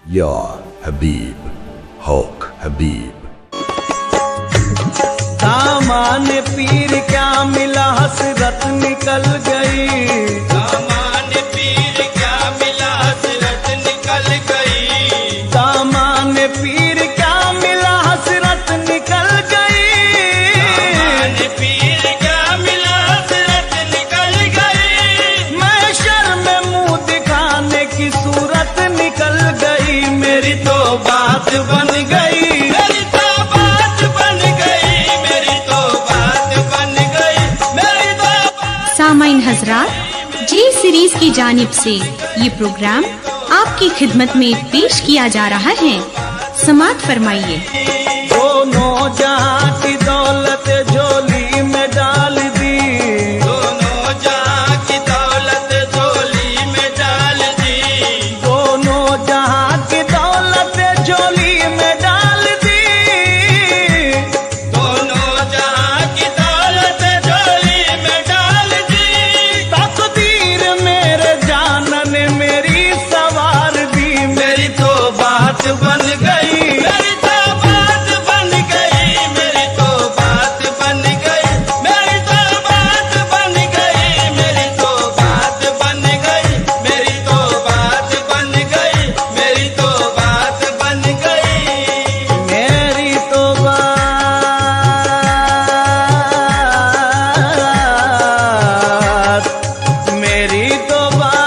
या हबीब हक हबीब। दामान पीर क्या मिला हसरत निकल गई, दामान पीर क्या मिला हसरत निकल गई, दामान पीर क्या मिला हसरत निकल गई, दामान पीर क्या मिला हसरत निकल गई, महशर में मुंह दिखाने की सूरत निकल गई, मेरी तो बात बन गई, मेरी तो बात बन गई, मेरी तो बात बन गई, मेरी तो बात। सामाइन हजरात, जी सीरीज की जानिब से ये प्रोग्राम आपकी खिदमत में पेश किया जा रहा है। समाअत फरमाइए। दोनों जहां की दौलत झोली में डाल दी, दोनों जहां की दौलत झोली में डाल दी, दोनों जहां की दौलत झोली में डाल दी, दोनों जहां की दौलत झोली में डाल दी, तकदीर मेरे जानन मेरी सवार दी, मेरी तो बात बन गई, मेरी तो बात बन गई, मेरी तो बात बन गई, मेरी तो बात बन गई, मेरी तो बात बन गई, मेरी तो बात बन गई, मेरी तो बात बन गई, मेरी तो बात, मेरी तो बात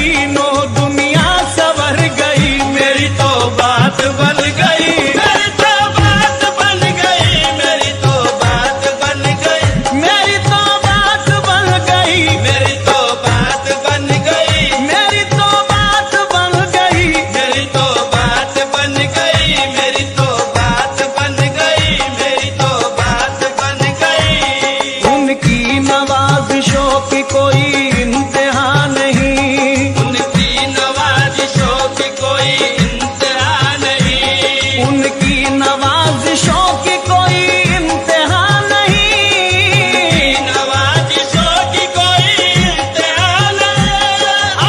तीनों दुनिया संवर गई, मेरी तो बात बन गई, मेरी तो बात बन गई, मेरी तो बात बन गई, मेरी तो बात बन गई, मेरी तो बात बन गई, मेरी तो बात बन गई, मेरी तो बात बन गई, मेरी तो बात बन गई, मेरी तो बात बन गई। उनकी नवाजिशों की कोई इंतहा नहीं, उनकी नवाजिशों की कोई इंतहा नहीं, उनकी नवाजिशों की कोई इंतहा नहीं, नवाजिशों की कोई इंतहा नहीं।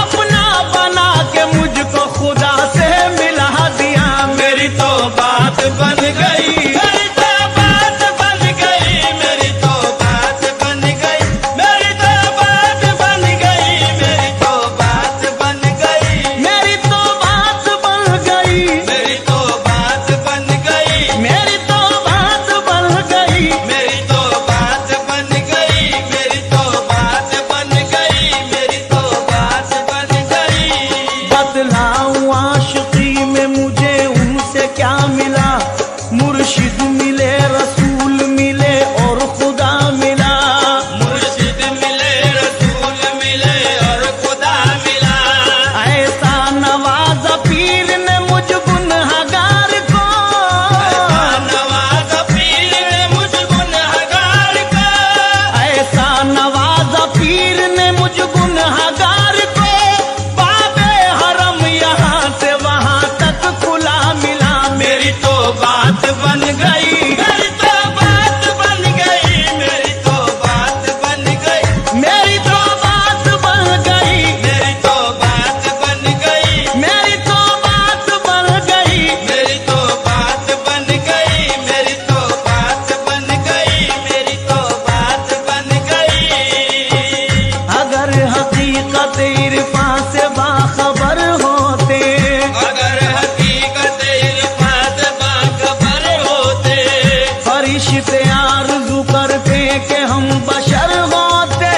अपना बना के मुझको खुदा से मिला दिया, मेरी तो बात बन गई, मेरी तो बात बन गई, मेरी तो बात बन गई, मेरी तो बात बन गई, मेरी तो बात बन गई, मेरी तो बात बन गई, मेरी तो बात बन गई, मेरी तो बात बन गई, मेरी तो बात बन गई, मेरी तो बात बन गई, मेरी तो बात बन गई। बतलाऊं आशिकी में मुझे उनसे क्या मिला, मुर्शिद मिले, रसूल मिले और खुदा मिला, मुर्शिद मिले, रसूल मिले और खुदा मिला। ऐसा नवाजा पीर ने मुझ गुनहगार को, नवाज़ पीर ने मुझ गुनहगार को, ऐसा नवाजा पीर ने मुझ गुनहगार को, बाबे हरम यहाँ से वहाँ तक खुला मिला, मेरी तो बात बन गई, मेरी तो बात बन गई, मेरी तो बात बन गई, मेरी तो बात बन गई, मेरी तो बात बन गई, मेरी तो बात बन गई, मेरी तो बात बन गई, मेरी तो बात बन गई, मेरी तो बात बन गई। अगर हकीकत इरफा से बाखबर होते, अगर हकीकत इरफात बाखबर होते, फरिश्ते आरज़ू करते कि हम बशर होते,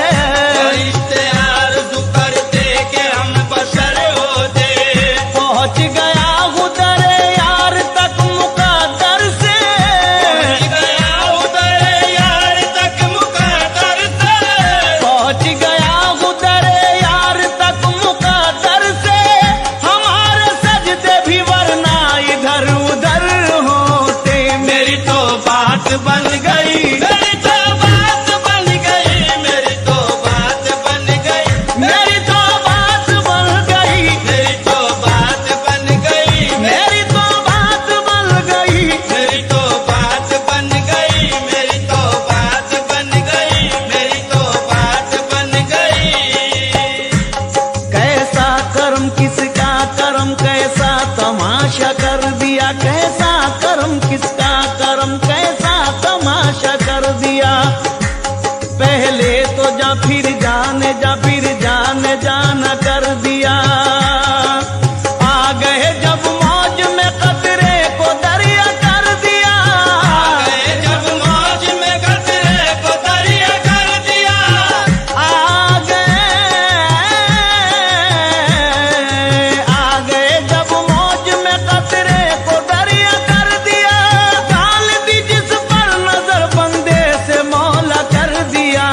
फरिश्ते आरज़ू करते कि हम बशर होते। पहुँच गया हूँ दरे यार तक मुक़द्दर से, पहुँच गया उधर यार तक मुक़द्दर से, पहुँच गया हूँ दरे यार तक मुक़द्दर से, हमारे सजदे भी वरना इधर उधर होते, मेरी तो बात बन गई, मेरी तो बात बन गई, मेरी तो बात बन गई, मेरी तो बात बन गई, मेरी तो बात बन गई, मेरी तो बात बन गई, मेरी तो बात बन गई, मेरी तो बात बन गई, मेरी तो बात बन गई। कैसा कर्म किसका कर्म कैसा तमाशा कर दिया, कैसा कर्म किसका कर्म कैसा तमाशा कर दिया, पहले तो जा फिर जाने जा फिर जाने जाना कर दिया, आ गए जब मौज में कतरे को दरिया कर दिया, गए जब मौज में कतरे को दरिया कर दिया, आ गए जब मौज में कतरे को दरिया कर दिया, डाल दी जिस पर नजर बंदे से मौला कर दिया,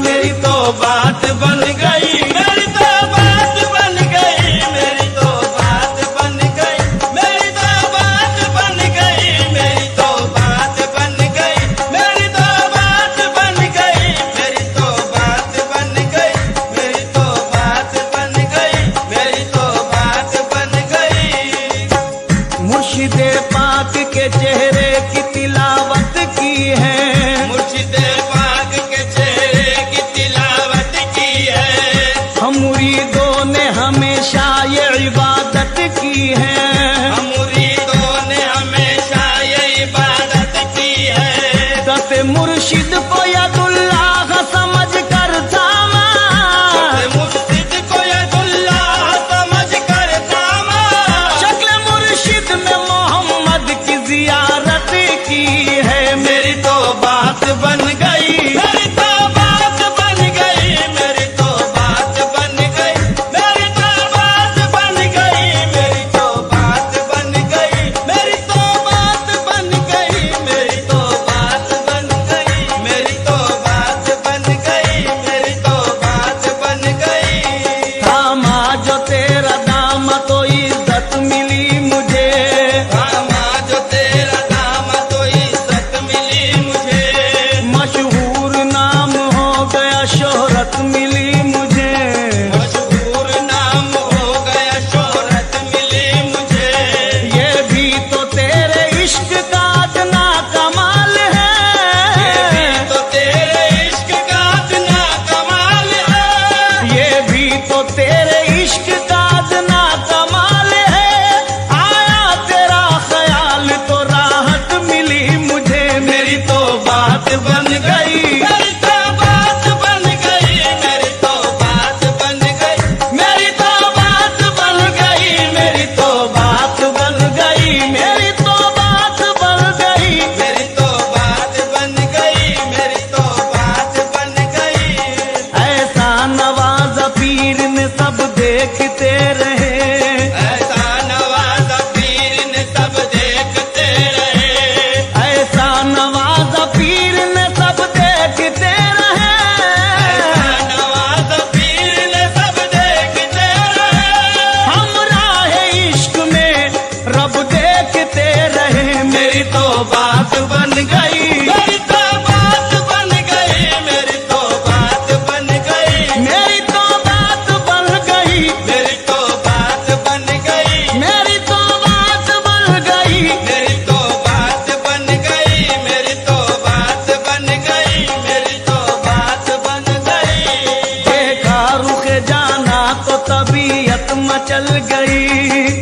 मेरी तो बात बन गई, मेरी तो बात बन गई, मेरी तो बात बन गई, मेरी तो बात बन गई, मेरी तो बात बन गई, मेरी तो बात बन गई, मेरी तो बात बन गई, मेरी तो बात बन गई, मेरी तो बात बन गई। मुर्शिदे पाक के चेहरे की तिलावत की है, मुर्शिदे पाक के चेहरे की तिलावत की है, हम मुरीदों ने हमेशा ये इबादत की है, हम मुरीदों ने हमेशा ये इबादत की है। दत मुर्शिद को यदुल्लाह समझ कर थामा, मुर्शिद को यदुल्लाह समझ कर थामा, शक्ल मुर्शिद में मोहम्मद की जियारत की है, मेरी तो बात बन गई, मेरी तो बात बन गई, मेरी तो बात बन गई, मेरी तो मचल गई।